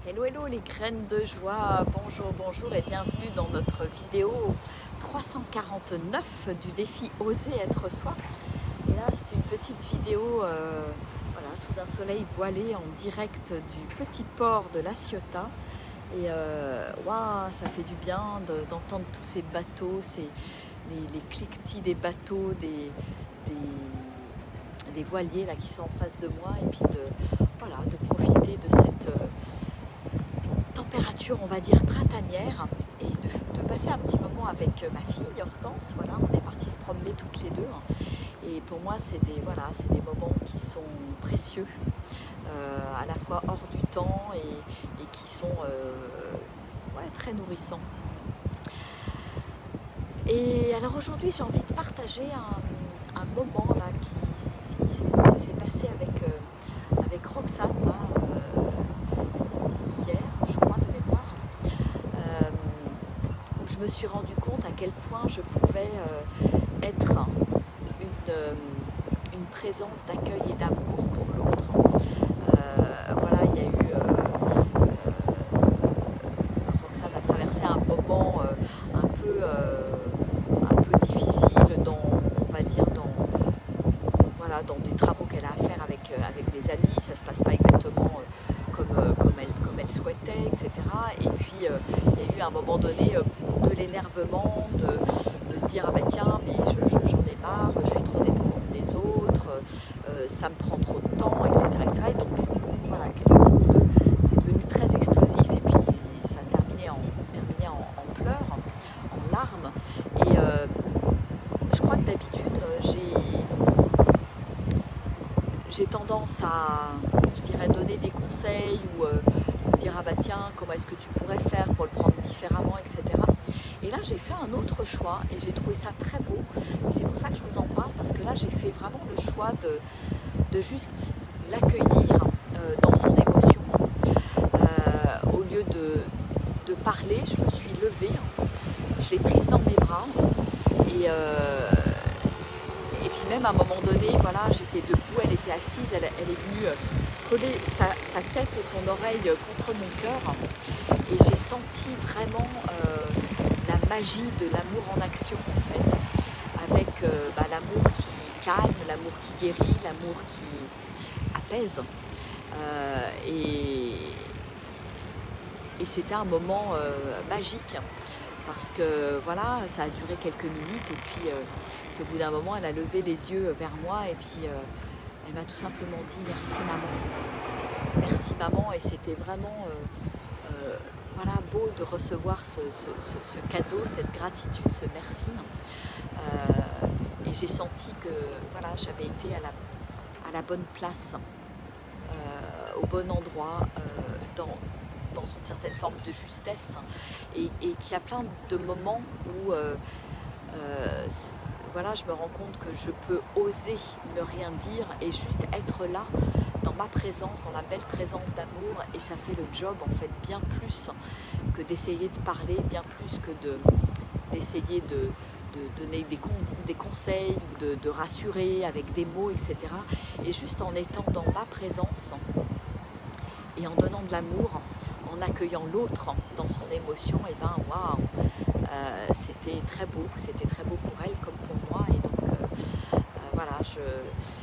Hello hello les graines de joie, bonjour bonjour et bienvenue dans notre vidéo 349 du défi Oser être soi. Et là c'est une petite vidéo voilà, sous un soleil voilé en direct du petit port de La Ciotat. Et waouh, ça fait du bien d'entendre tous ces bateaux, les cliquetis des bateaux, des voiliers là, qui sont en face de moi, et puis de profiter de cette température, on va dire, printanière, et de passer un petit moment avec ma fille Hortense. Voilà, on est partis se promener toutes les deux, et pour moi c'est des moments qui sont précieux, à la fois hors du temps et qui sont très nourrissants. Et alors aujourd'hui j'ai envie de partager un moment là qui s'est passé avec Roxane là, hier, je crois, de mémoire, où je me suis rendu compte à quel point je pouvais être une présence d'accueil et d'amour pour l'autre. Voilà, il y a eu Roxane a traversé un moment un peu difficile on va dire dans des travaux qu'elle a à faire avec des amis. Ça se passe pas exactement comme elle souhaitait, etc. Et puis il y a eu à un moment donné de l'énervement, de se dire ah ben tiens, mais j'en ai marre, je suis trop dépendante des autres, ça me prend trop de temps, etc. etc. Et donc voilà, c'est devenu très explosif, et puis ça a terminé en pleurs, en larmes. Et je crois que d'habitude j'ai tendance à, je dirais, donner des conseils ou dire ah bah tiens, comment est-ce que tu pourrais faire pour le prendre différemment, etc. Et là j'ai fait un autre choix et j'ai trouvé ça très beau, et c'est pour ça que je vous en parle, parce que là j'ai fait vraiment le choix de juste l'accueillir dans son émotion. Au lieu de parler, je me suis levée, je l'ai prise dans mes bras, et puis même à un moment donné, voilà, j'étais debout, elle était assise, elle est venue coller sa tête et son oreille contre mon cœur, et j'ai senti vraiment la magie de l'amour en action, en fait, avec l'amour qui calme, l'amour qui guérit, l'amour qui apaise, et c'était un moment magique, parce que voilà, ça a duré quelques minutes, et puis au bout d'un moment, elle a levé les yeux vers moi, et puis elle m'a tout simplement dit merci maman, et c'était vraiment voilà, beau de recevoir ce cadeau, cette gratitude, ce merci. Et j'ai senti que voilà, j'avais été à la bonne place, au bon endroit, dans une certaine forme de justesse, et qu'il y a plein de moments où voilà, je me rends compte que je peux oser ne rien dire et juste être là, dans ma présence, dans la belle présence d'amour, et ça fait le job en fait bien plus que d'essayer de parler, bien plus que d'essayer de donner des conseils ou de rassurer avec des mots, etc. Et juste en étant dans ma présence et en donnant de l'amour, en accueillant l'autre dans son émotion, et ben waouh, c'était très beau pour elle comme pour moi. Et donc voilà,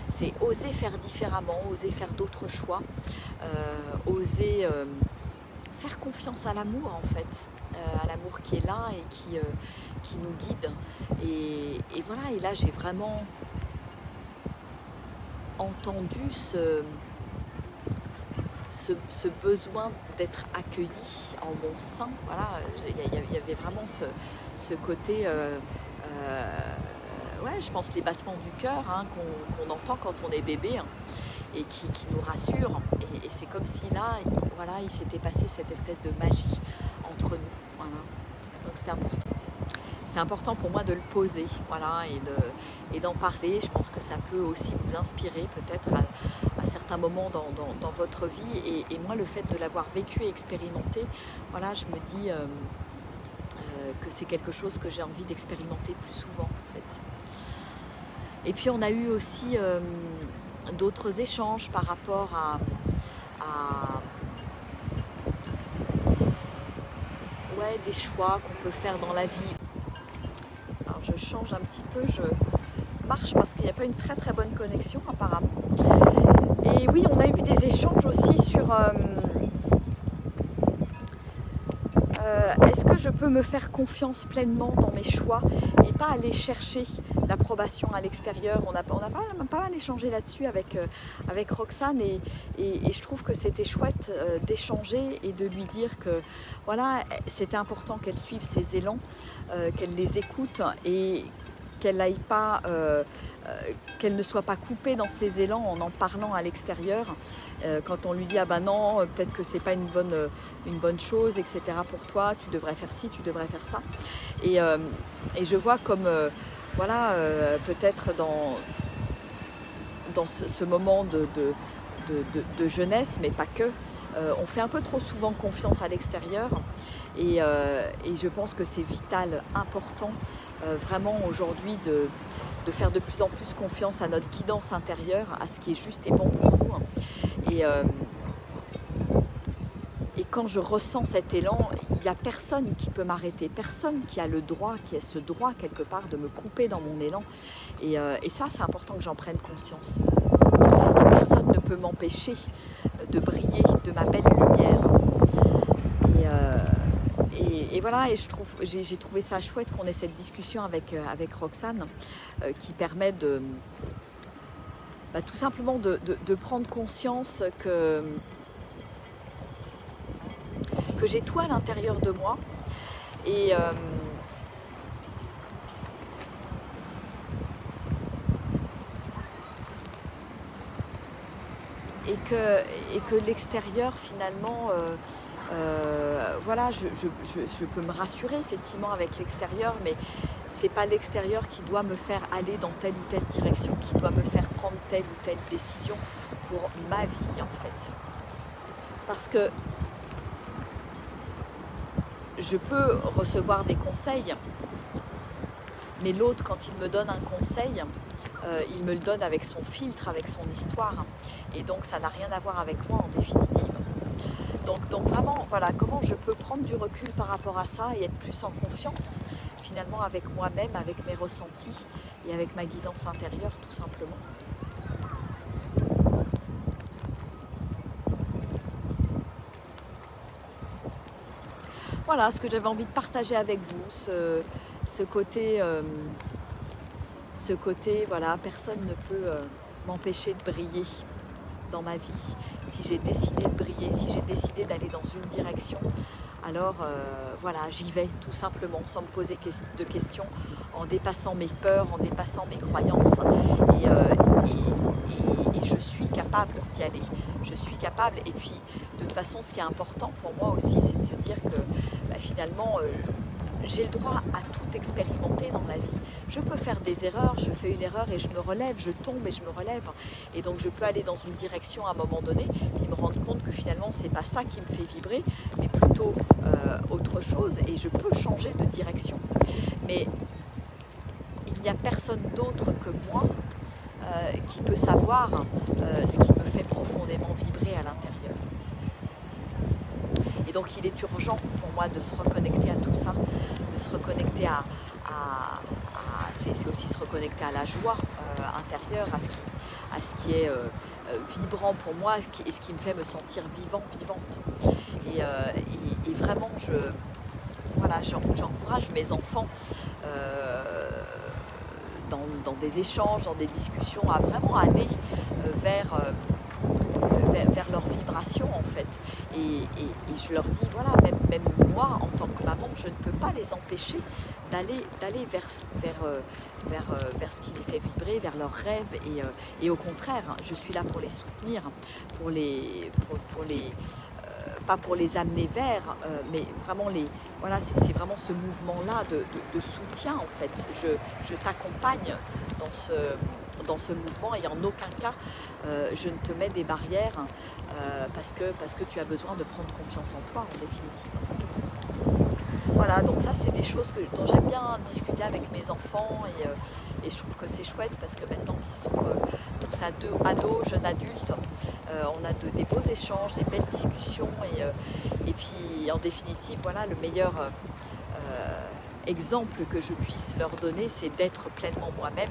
c'est oser faire différemment, oser faire d'autres choix, oser faire confiance à l'amour, en fait, à l'amour qui est là et qui nous guide. Et voilà, et là j'ai vraiment entendu ce besoin d'être accueilli en mon sein. Voilà, il y avait vraiment ce côté, ouais, je pense les battements du cœur qu'on entend quand on est bébé, et qui nous rassure. Et c'est comme si là, voilà, il s'était passé cette espèce de magie entre nous. Voilà. Donc c'était important. C'est important pour moi de le poser, voilà, et d'en parler. Je pense que ça peut aussi vous inspirer peut-être à certains moments dans votre vie. Et moi, le fait de l'avoir vécu et expérimenté, voilà, je me dis que c'est quelque chose que j'ai envie d'expérimenter plus souvent, en fait. Et puis on a eu aussi d'autres échanges par rapport parlais des choix qu'on peut faire dans la vie. Alors je change un petit peu, je marche parce qu'il n'y a pas une très très bonne connexion apparemment. Et oui, on a eu des échanges aussi sur est-ce que je peux me faire confiance pleinement dans mes choix et pas aller chercher l'approbation à l'extérieur. On a pas mal échangé là-dessus avec Roxane et je trouve que c'était chouette d'échanger et de lui dire que voilà, c'était important qu'elle suive ses élans, qu'elle les écoute et qu'elle n'aille pas, qu'elle ne soit pas coupée dans ses élans en parlant à l'extérieur. Quand on lui dit ah ben non, peut-être que c'est pas une bonne chose, etc. pour toi, tu devrais faire ci, tu devrais faire ça. Et je vois comme voilà, peut-être dans ce moment de jeunesse, mais pas que, on fait un peu trop souvent confiance à l'extérieur et je pense que c'est vital, important vraiment aujourd'hui de faire de plus en plus confiance à notre guidance intérieure, à ce qui est juste et bon pour nous. Et quand je ressens cet élan, il n'y a personne qui peut m'arrêter, personne qui a le droit, qui a ce droit quelque part de me couper dans mon élan. Et ça, c'est important que j'en prenne conscience. Et personne ne peut m'empêcher de briller de ma belle lumière. Et voilà, et j'ai trouvé ça chouette qu'on ait cette discussion avec Roxane qui permet de tout simplement de prendre conscience que j'ai tout à l'intérieur de moi et que l'extérieur finalement voilà, je peux me rassurer effectivement avec l'extérieur, mais c'est pas l'extérieur qui doit me faire aller dans telle ou telle direction, qui doit me faire prendre telle ou telle décision pour ma vie en fait. Parce que je peux recevoir des conseils, mais l'autre, quand il me donne un conseil, il me le donne avec son filtre, avec son histoire, et donc ça n'a rien à voir avec moi en définitive. Donc vraiment, voilà, comment je peux prendre du recul par rapport à ça et être plus en confiance finalement avec moi-même, avec mes ressentis et avec ma guidance intérieure tout simplement. Voilà ce que j'avais envie de partager avec vous, ce côté, voilà, personne ne peut m'empêcher de briller dans ma vie. Si j'ai décidé de briller, si j'ai décidé d'aller dans une direction, alors voilà, j'y vais tout simplement, sans me poser de questions, en dépassant mes peurs, en dépassant mes croyances. Et je suis capable d'y aller. Je suis capable. Et puis, de toute façon, ce qui est important pour moi aussi, c'est de se dire que finalement, j'ai le droit à tout expérimenter dans la vie. Je peux faire des erreurs, je fais une erreur et je me relève, je tombe et je me relève. Et donc je peux aller dans une direction à un moment donné, puis me rendre compte que finalement c'est pas ça qui me fait vibrer, mais plutôt autre chose, et je peux changer de direction. Mais il n'y a personne d'autre que moi qui peut savoir ce qui me fait profondément vibrer à l'intérieur. Et donc il est urgent pour moi de se reconnecter à tout ça, de se reconnecter c'est aussi se reconnecter à la joie intérieure, à ce qui est vibrant pour moi et ce qui me fait me sentir vivante. Et vraiment, voilà, j'encourage mes enfants dans des échanges, dans des discussions, à vraiment aller vers leur vibration en fait. Et je leur dis, voilà, même moi en tant que maman, je ne peux pas les empêcher d'aller vers ce qui les fait vibrer, vers leurs rêves, et au contraire, je suis là pour les soutenir, pas pour les amener vers, mais vraiment voilà, c'est vraiment ce mouvement-là de soutien en fait. Je t'accompagne dans ce mouvement et en aucun cas je ne te mets des barrières parce que tu as besoin de prendre confiance en toi en définitive. Voilà, donc ça c'est des choses dont j'aime bien discuter avec mes enfants et je trouve que c'est chouette parce que maintenant qu'ils sont tous ados, jeunes adultes, on a des beaux échanges, des belles discussions et puis en définitive, voilà, le meilleur exemple que je puisse leur donner, c'est d'être pleinement moi-même,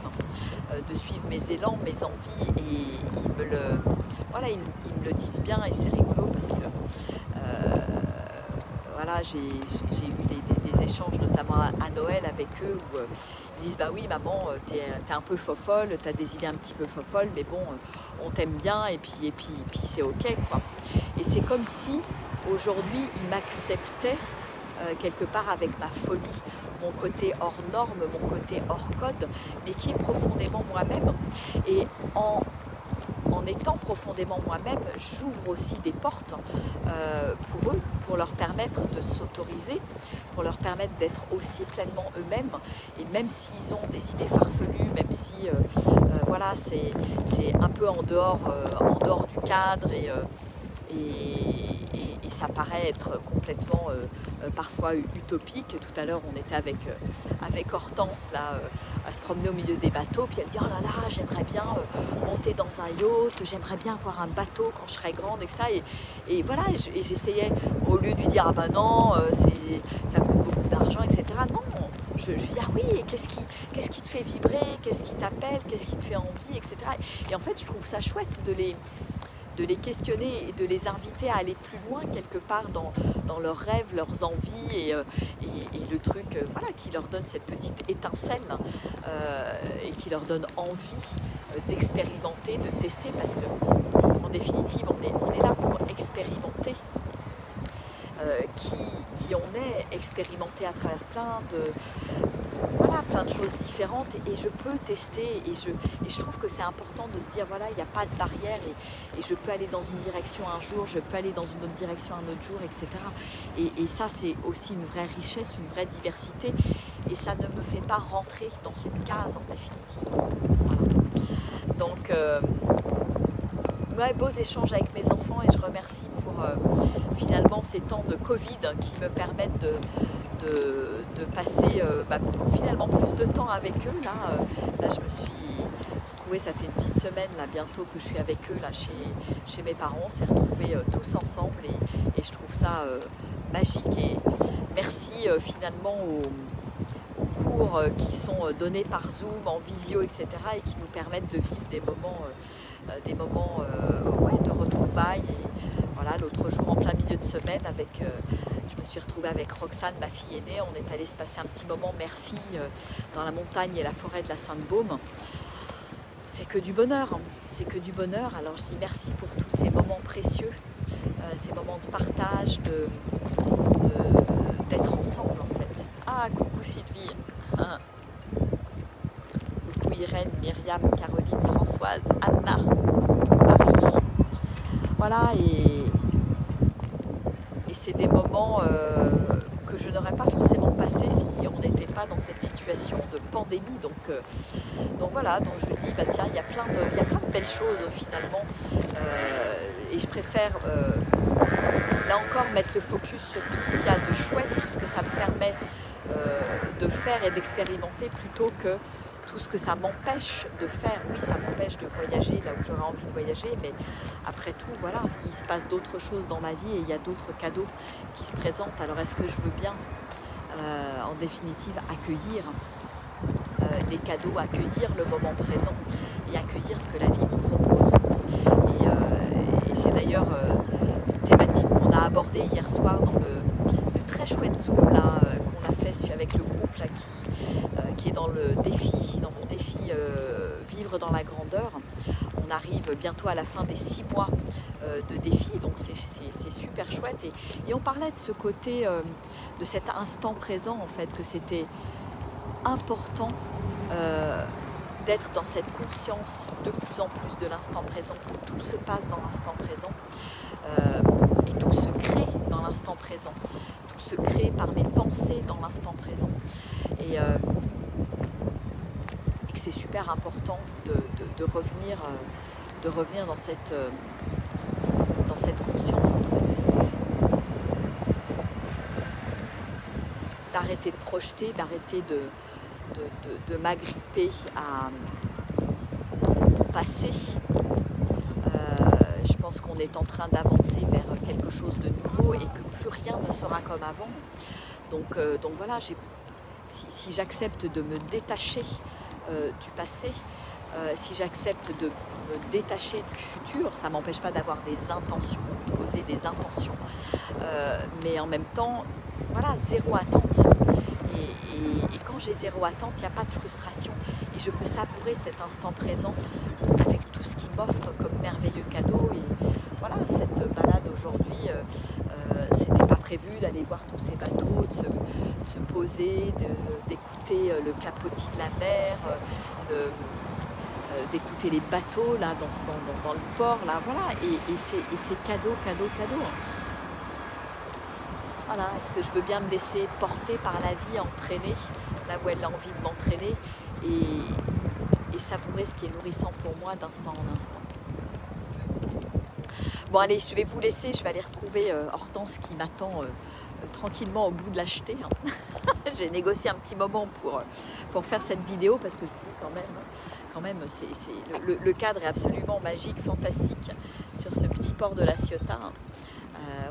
de suivre mes élans, mes envies et ils me le disent bien et c'est rigolo parce que voilà, j'ai eu des échanges notamment à Noël avec eux où ils disent bah oui maman t'es un peu fofolle, t'as des idées un petit peu fofolles mais bon on t'aime bien et puis c'est ok quoi. Et c'est comme si aujourd'hui ils m'acceptaient quelque part avec ma folie, mon côté hors norme, mon côté hors code, mais qui est profondément moi-même. Et en étant profondément moi-même, j'ouvre aussi des portes pour eux, pour leur permettre de s'autoriser, pour leur permettre d'être aussi pleinement eux-mêmes. Et même s'ils ont des idées farfelues, même si voilà, c'est un peu en dehors du cadre et ça paraît être complètement parfois utopique. Tout à l'heure on était avec Hortense là, à se promener au milieu des bateaux, puis elle me dit oh là là j'aimerais bien monter dans un yacht, j'aimerais bien avoir un bateau quand je serai grande et ça et voilà, et j'essayais au lieu de lui dire ah ben non ça coûte beaucoup d'argent etc. Non, je dis ah oui, qu'est-ce qui te fait vibrer, qu'est-ce qui t'appelle, qu'est-ce qui te fait envie etc. Et en fait je trouve ça chouette de les questionner et de les inviter à aller plus loin quelque part dans leurs rêves, leurs envies et le truc voilà, qui leur donne cette petite étincelle et qui leur donne envie d'expérimenter, de tester parce que en définitive on est là pour expérimenter qui on est, expérimenter à travers plein de choses différentes et je peux tester et je trouve que c'est important de se dire voilà, il n'y a pas de barrière et je peux aller dans une direction un jour, je peux aller dans une autre direction un autre jour, etc. Et ça c'est aussi une vraie richesse, une vraie diversité et ça ne me fait pas rentrer dans une case en définitive. Voilà. Donc ouais, beaux échanges avec mes enfants et je remercie pour finalement ces temps de Covid qui me permettent de passer finalement plus de temps avec eux. Là je me suis retrouvée, ça fait une petite semaine là bientôt que je suis avec eux là chez mes parents. On s'est retrouvés tous ensemble et je trouve ça magique et merci finalement aux cours qui sont donnés par Zoom, en visio, etc. et qui nous permettent de vivre des moments ouais, de retrouvailles. Et voilà, l'autre jour, en plein milieu de semaine, je me suis retrouvée avec Roxane, ma fille aînée. On est allé se passer un petit moment mère-fille dans la montagne et la forêt de la Sainte-Baume. C'est que du bonheur, hein. C'est que du bonheur. Alors je dis merci pour tous ces moments précieux, ces moments de partage, d'être ensemble en fait. Ah, coucou Sylvie, hein. Coucou Irène, Myriam, Caroline, Françoise, Anna, Marie. Voilà, et c'est des moments que je n'aurais pas forcément passé si on n'était pas dans cette situation de pandémie. Donc voilà, donc je me dis, bah tiens, il y a plein de belles choses finalement. Et je préfère là encore mettre le focus sur tout ce qu'il y a de chouette, tout ce que ça me permet de faire et d'expérimenter plutôt que tout ce que ça m'empêche de faire. Oui, ça m'empêche de voyager là où j'aurais envie de voyager, mais après tout, voilà, il se passe d'autres choses dans ma vie et il y a d'autres cadeaux qui se présentent. Alors est-ce que je veux bien, en définitive, accueillir les cadeaux, accueillir le moment présent et accueillir ce que la vie me propose. Et c'est d'ailleurs une thématique qu'on a abordée hier soir dans le très chouette Zoom là, qu'on a fait avec le groupe là, qui est dans mon défi Vivre dans la grandeur. On arrive bientôt à la fin des 6 mois de défi, donc c'est super chouette. Et on parlait de ce côté, de cet instant présent en fait, que c'était important d'être dans cette conscience de plus en plus de l'instant présent, que tout se passe dans l'instant présent et tout se crée dans l'instant présent, tout se crée par mes pensées dans l'instant présent et que c'est super important de revenir dans cette conscience en fait. d'arrêter de projeter, d'arrêter de m'agripper au passé. Je pense qu'on est en train d'avancer vers quelque chose de nouveau et que plus rien ne sera comme avant. Donc voilà, si j'accepte de me détacher du passé, si j'accepte de me détacher du futur, ça ne m'empêche pas d'avoir des intentions, de poser des intentions, mais en même temps, voilà, zéro attente. Et quand j'ai zéro attente, il n'y a pas de frustration et je peux savourer cet instant présent avec tout ce qu'il m'offre comme merveilleux cadeau. Et voilà, cette balade aujourd'hui, c'était pas prévu d'aller voir tous ces bateaux, de se poser, d'écouter le clapotis de la mer, d'écouter les bateaux là dans le port là, voilà, et c'est cadeau. Voilà, est-ce que je veux bien me laisser porter par la vie, entraîner là où elle a envie de m'entraîner et savourer ce qui est nourrissant pour moi d'instant en instant. Bon allez, je vais vous laisser, je vais aller retrouver Hortense qui m'attend tranquillement au bout de la jetée. J'ai négocié un petit moment pour faire cette vidéo parce que je vous dis quand même le cadre est absolument magique, fantastique sur ce petit port de la Ciotat.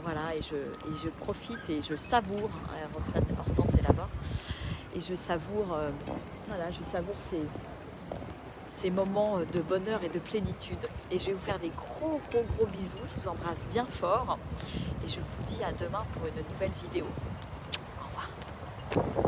Voilà, et je profite et je savoure, Hortense est là-bas, et je savoure, je savoure ces moments de bonheur et de plénitude. Et je vais vous faire des gros bisous, je vous embrasse bien fort, et je vous dis à demain pour une nouvelle vidéo. Au revoir.